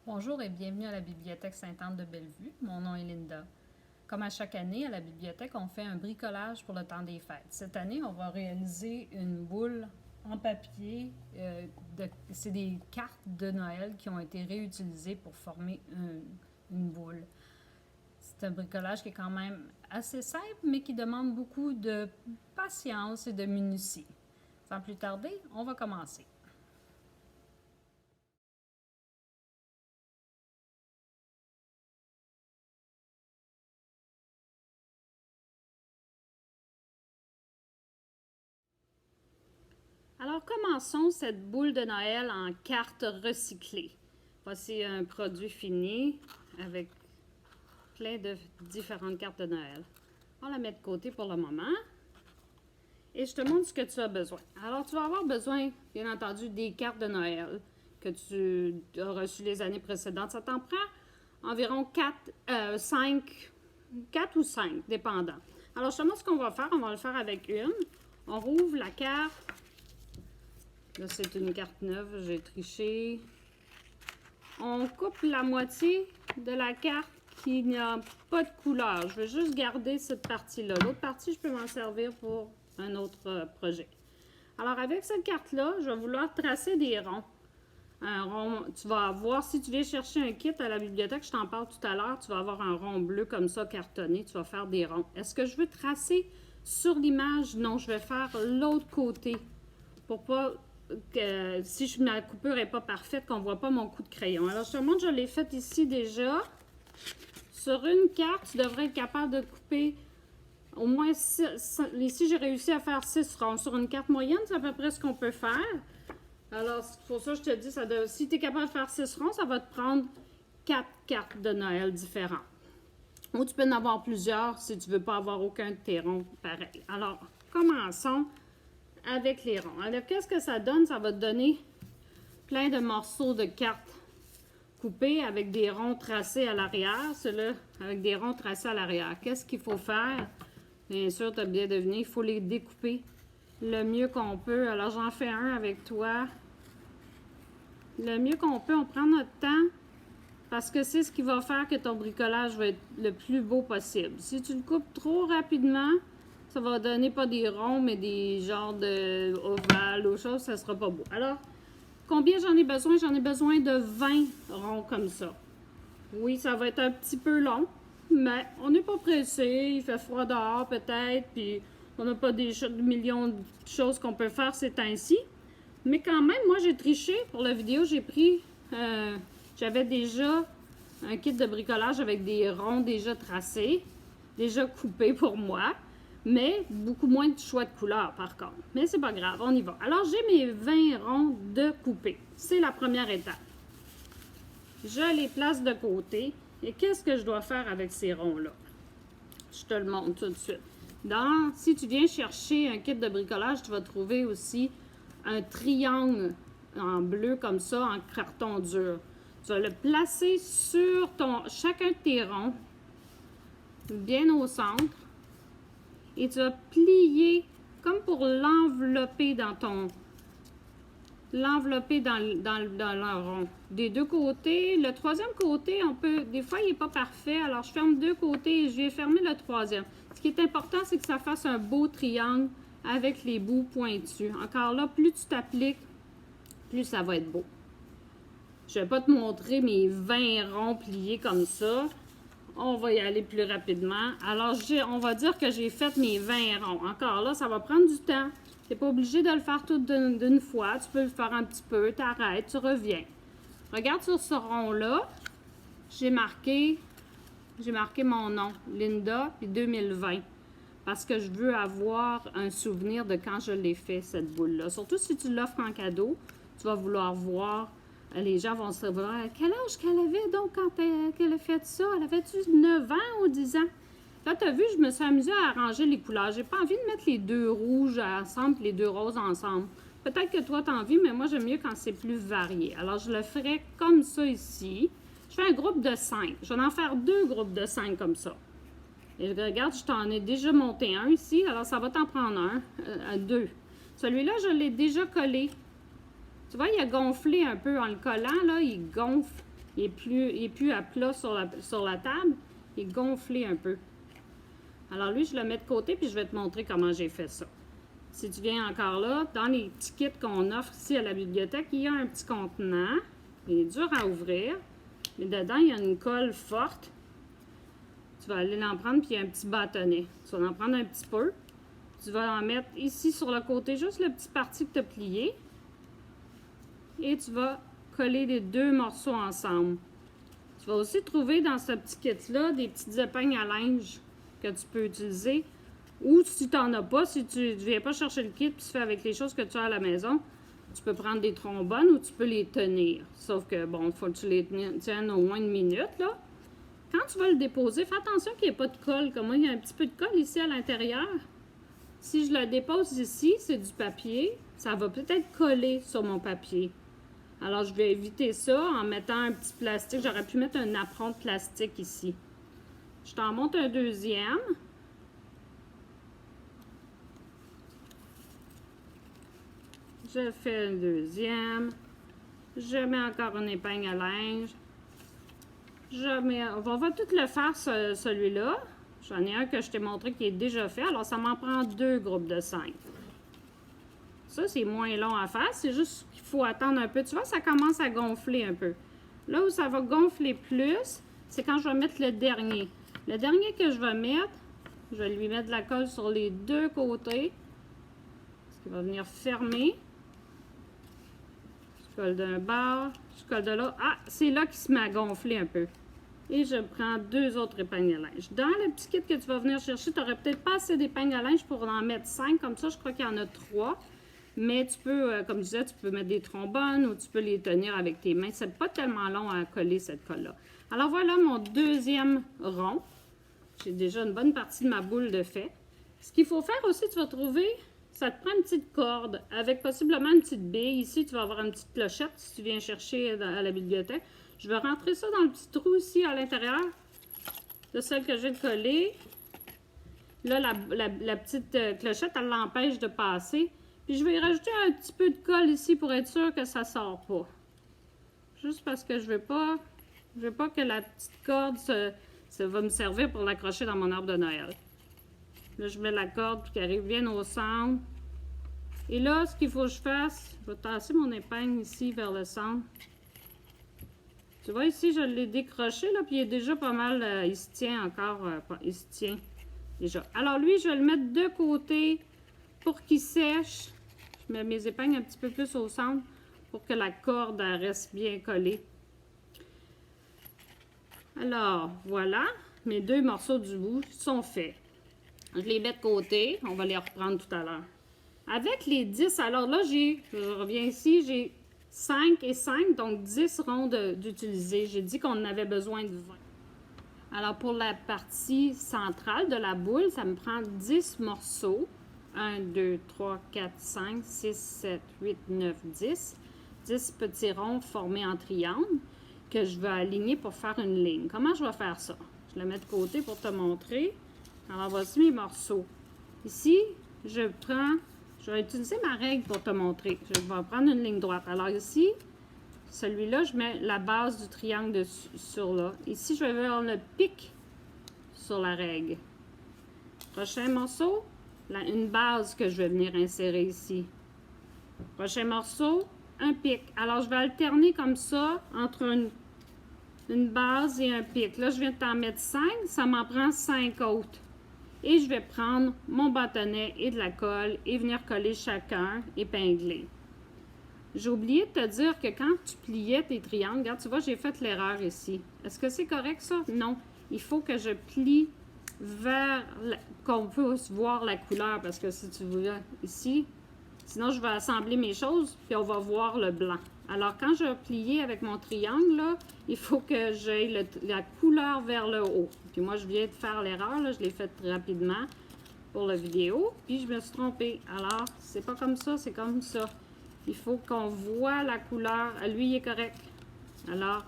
Bonjour et bienvenue à la Bibliothèque Sainte-Anne de Bellevue. Mon nom est Linda. Comme à chaque année, à la bibliothèque, on fait un bricolage pour le temps des fêtes. Cette année, on va réaliser une boule en papier. C'est des cartes de Noël qui ont été réutilisées pour former une boule. C'est un bricolage qui est quand même assez simple, mais qui demande beaucoup de patience et de minutie. Sans plus tarder, on va commencer. Alors, commençons cette boule de Noël en cartes recyclées. Voici un produit fini avec plein de différentes cartes de Noël. On la met de côté pour le moment. Et je te montre ce que tu as besoin. Alors, tu vas avoir besoin, bien entendu, des cartes de Noël que tu as reçues les années précédentes. Ça t'en prend environ 4 ou 5, dépendant. Alors, je te montre ce qu'on va faire. On va le faire avec une. On rouvre la carte. Là, c'est une carte neuve, j'ai triché. On coupe la moitié de la carte qui n'a pas de couleur. Je vais juste garder cette partie-là. L'autre partie, je peux m'en servir pour un autre projet. Alors, avec cette carte-là, je vais vouloir tracer des ronds. Un rond, tu vas avoir, si tu viens chercher un kit à la bibliothèque, je t'en parle tout à l'heure, tu vas avoir un rond bleu comme ça, cartonné, tu vas faire des ronds. Est-ce que je veux tracer sur l'image? Non, je vais faire l'autre côté pour pas que si ma coupure n'est pas parfaite, qu'on ne voit pas mon coup de crayon. Alors, je te montre, je l'ai fait ici déjà. Sur une carte, tu devrais être capable de couper au moins 6. Ici, j'ai réussi à faire 6 ronds. Sur une carte moyenne, c'est à peu près ce qu'on peut faire. Alors, c'est pour ça que je te dis, si tu es capable de faire 6 ronds, ça va te prendre 4 cartes de Noël différentes. Ou tu peux en avoir plusieurs si tu ne veux pas avoir aucun de tes ronds pareil. Alors, commençons avec les ronds. Alors, qu'est-ce que ça donne? Ça va te donner plein de morceaux de cartes coupés avec des ronds tracés à l'arrière. Ceux-là, avec des ronds tracés à l'arrière. Qu'est-ce qu'il faut faire? Bien sûr, tu as bien deviné, il faut les découper le mieux qu'on peut. Alors, j'en fais un avec toi. Le mieux qu'on peut, on prend notre temps parce que c'est ce qui va faire que ton bricolage va être le plus beau possible. Si tu le coupes trop rapidement, ça va donner pas des ronds, mais des genres de ovales ou choses, ça sera pas beau. Alors, combien j'en ai besoin? J'en ai besoin de 20 ronds comme ça. Oui, ça va être un petit peu long, mais on n'est pas pressé. Il fait froid dehors peut-être, puis on n'a pas des millions de choses qu'on peut faire ces temps-ci. Mais quand même, moi, j'ai triché pour la vidéo. J'ai pris, j'avais déjà un kit de bricolage avec des ronds déjà tracés, déjà coupés pour moi. Mais beaucoup moins de choix de couleurs, par contre. Mais c'est pas grave, on y va. Alors, j'ai mes 20 ronds de coupés. C'est la première étape. Je les place de côté. Et qu'est-ce que je dois faire avec ces ronds-là? Je te le montre tout de suite. Si tu viens chercher un kit de bricolage, tu vas trouver aussi un triangle en bleu comme ça, en carton dur. Tu vas le placer sur chacun de tes ronds, bien au centre. Et tu vas plier comme pour l'envelopper dans le rond. Des deux côtés. Le troisième côté, des fois, il n'est pas parfait. Alors, je ferme deux côtés et je vais fermer le troisième. Ce qui est important, c'est que ça fasse un beau triangle avec les bouts pointus. Encore là, plus tu t'appliques, plus ça va être beau. Je ne vais pas te montrer mes 20 ronds pliés comme ça. On va y aller plus rapidement. Alors, on va dire que j'ai fait mes 20 ronds. Encore là, ça va prendre du temps. Tu n'es pas obligé de le faire tout d'une fois. Tu peux le faire un petit peu, tu arrêtes, tu reviens. Regarde sur ce rond-là. J'ai marqué mon nom, Linda, puis 2020. Parce que je veux avoir un souvenir de quand je l'ai fait, cette boule-là. Surtout si tu l'offres en cadeau, tu vas vouloir voir. Les gens vont se dire, quel âge qu'elle avait donc quand elle a fait ça? Elle avait-tu 9 ans ou 10 ans? Là, tu as vu, je me suis amusée à arranger les couleurs. J'ai pas envie de mettre les deux rouges ensemble et les deux roses ensemble. Peut-être que toi, tu as envie, mais moi, j'aime mieux quand c'est plus varié. Alors, je le ferai comme ça ici. Je fais un groupe de 5. Je vais en faire 2 groupes de 5 comme ça. Et regarde, je t'en ai déjà monté un ici. Alors, ça va t'en prendre 2. Celui-là, je l'ai déjà collé. Tu vois, il a gonflé un peu en le collant, là, il gonfle il est plus à plat sur la table, il est gonflé un peu. Alors lui, je le mets de côté, puis je vais te montrer comment j'ai fait ça. Si tu viens encore là, dans les petits kits qu'on offre ici à la bibliothèque, il y a un petit contenant. Il est dur à ouvrir, mais dedans, il y a une colle forte. Tu vas aller l'en prendre, puis il y a un petit bâtonnet. Tu vas en prendre un petit peu. Tu vas en mettre ici sur le côté, juste le petit parti que tu as plié. Et tu vas coller les deux morceaux ensemble. Tu vas aussi trouver dans ce petit kit-là des petites épingles à linge que tu peux utiliser. Ou si tu n'en as pas, si tu ne viens pas chercher le kit puis tu fais avec les choses que tu as à la maison, tu peux prendre des trombones ou tu peux les tenir. Sauf que, bon, il faut que tu les tiennes au moins une minute, là. Quand tu vas le déposer, fais attention qu'il n'y ait pas de colle. Comme moi, il y a un petit peu de colle ici à l'intérieur. Si je le dépose ici, c'est du papier, ça va peut-être coller sur mon papier. Alors, je vais éviter ça en mettant un petit plastique. J'aurais pu mettre un apron de plastique ici. Je t'en monte un deuxième. Je fais un deuxième. Je mets encore une épingle à linge. On va tout le faire, celui-là. J'en ai un que je t'ai montré qui est déjà fait. Alors, ça m'en prend 2 groupes de 5. Ça, c'est moins long à faire. C'est juste qu'il faut attendre un peu. Tu vois, ça commence à gonfler un peu. Là où ça va gonfler plus, c'est quand je vais mettre le dernier. Le dernier que je vais mettre, je vais lui mettre de la colle sur les deux côtés. Ce qui va venir fermer. Je colle d'un bord, je colle de là. Ah, c'est là qu'il se met à gonfler un peu. Et je prends 2 autres épingles à linge. Dans le petit kit que tu vas venir chercher, tu n'aurais peut-être pas assez d'épingles à linge pour en mettre 5. Comme ça, je crois qu'il y en a 3. Mais tu peux, comme je disais, tu peux mettre des trombones ou tu peux les tenir avec tes mains. C'est pas tellement long à coller cette colle-là. Alors voilà mon deuxième rond. J'ai déjà une bonne partie de ma boule de fait. Ce qu'il faut faire aussi, tu vas trouver, ça te prend une petite corde avec possiblement une petite bille. Ici, tu vas avoir une petite clochette si tu viens chercher à la bibliothèque. Je vais rentrer ça dans le petit trou ici à l'intérieur de celle que je viens de coller. Là, la petite clochette, elle l'empêche de passer. Puis je vais y rajouter un petit peu de colle ici pour être sûr que ça ne sort pas. Juste parce que je veux pas que la petite corde ça va me servir pour l'accrocher dans mon arbre de Noël. Là, je mets la corde pour qu'elle vienne au centre. Et là, ce qu'il faut que je fasse, je vais tasser mon épingle ici vers le centre. Tu vois ici, je l'ai décroché, là, puis il est déjà pas mal, il se tient encore, il se tient déjà. Alors lui, je vais le mettre de côté pour qu'il sèche. Je mets mes épingles un petit peu plus au centre pour que la corde reste bien collée. Alors, voilà, mes 2 morceaux du bout sont faits. Je les mets de côté, on va les reprendre tout à l'heure. Avec les 10, alors là, je reviens ici, j'ai 5 et 5, donc 10 ronds d'utiliser. J'ai dit qu'on en avait besoin de 20. Alors, pour la partie centrale de la boule, ça me prend 10 morceaux. 1, 2, 3, 4, 5, 6, 7, 8, 9, 10. 10 petits ronds formés en triangle que je vais aligner pour faire une ligne. Comment je vais faire ça? Je le mets de côté pour te montrer. Alors, voici mes morceaux. Ici, je vais utiliser ma règle pour te montrer. Je vais prendre une ligne droite. Alors ici, celui-là, je mets la base du triangle sur là. Ici, je vais faire le pic sur la règle. Prochain morceau, une base que je vais venir insérer ici. Prochain morceau, un pic. Alors, je vais alterner comme ça entre une base et un pic. Là, je viens de t'en mettre 5. Ça m'en prend 5 autres. Et je vais prendre mon bâtonnet et de la colle et venir coller chacun, épingler. J'ai oublié de te dire que quand tu pliais tes triangles, regarde, tu vois, j'ai fait l'erreur ici. Est-ce que c'est correct ça? Non. Il faut que je plie vers qu'on puisse voir la couleur, parce que si tu vois ici, sinon je vais assembler mes choses, puis on va voir le blanc. Alors, quand je vais plier avec mon triangle, là, il faut que j'aie la couleur vers le haut. Puis moi, je viens de faire l'erreur, là, je l'ai faite rapidement pour la vidéo, puis je me suis trompée. Alors, c'est pas comme ça, c'est comme ça. Il faut qu'on voit la couleur. Lui, il est correct. Alors,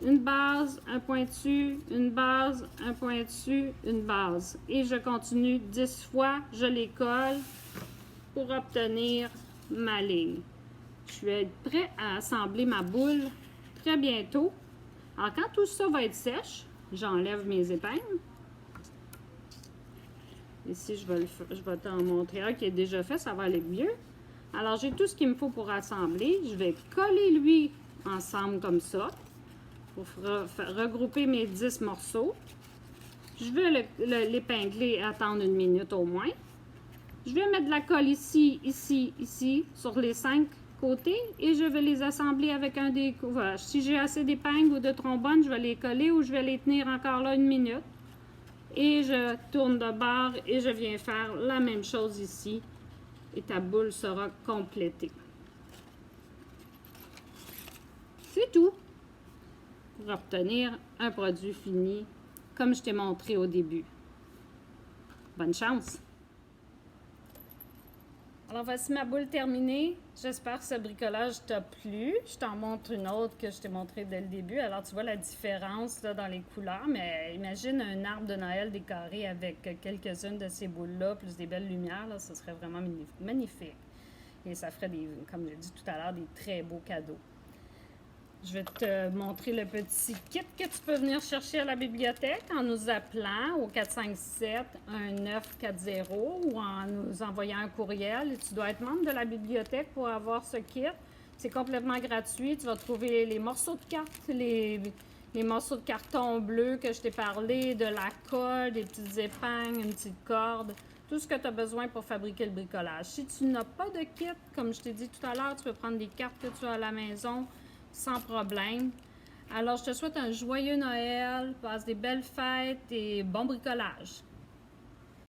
une base, un pointu, une base, un pointu, une base. Et je continue 10 fois, je les colle pour obtenir ma ligne. Je vais être prêt à assembler ma boule très bientôt. Alors, quand tout ça va être sèche, j'enlève mes épingles. Ici, je vais t'en montrer un qui est déjà fait, ça va aller mieux. Alors, j'ai tout ce qu'il me faut pour assembler. Je vais coller lui ensemble comme ça pour regrouper mes 10 morceaux. Je vais l'épingler et attendre 1 minute au moins. Je vais mettre de la colle ici, ici, ici, sur les 5 côtés et je vais les assembler avec un découpage. Si j'ai assez d'épingles ou de trombones, je vais les coller ou je vais les tenir encore là 1 minute. Et je tourne de bord et je viens faire la même chose ici. Et ta boule sera complétée. C'est tout pour obtenir un produit fini comme je t'ai montré au début. Bonne chance! Alors voici ma boule terminée. J'espère que ce bricolage t'a plu. Je t'en montre une autre que je t'ai montrée dès le début. Alors tu vois la différence là, dans les couleurs, mais imagine un arbre de Noël décoré avec quelques-unes de ces boules-là, plus des belles lumières, là, ce serait vraiment magnifique. Et ça ferait, comme j'ai dit tout à l'heure, des très beaux cadeaux. Je vais te montrer le petit kit que tu peux venir chercher à la bibliothèque en nous appelant au 457-1940 ou en nous envoyant un courriel. Et tu dois être membre de la bibliothèque pour avoir ce kit. C'est complètement gratuit. Tu vas trouver les morceaux de cartes, les morceaux de carton bleu que je t'ai parlé, de la colle, des petites épingles, une petite corde. Tout ce que tu as besoin pour fabriquer le bricolage. Si tu n'as pas de kit, comme je t'ai dit tout à l'heure, tu peux prendre des cartes que tu as à la maison sans problème. Alors, je te souhaite un joyeux Noël, passe des belles fêtes et bon bricolage.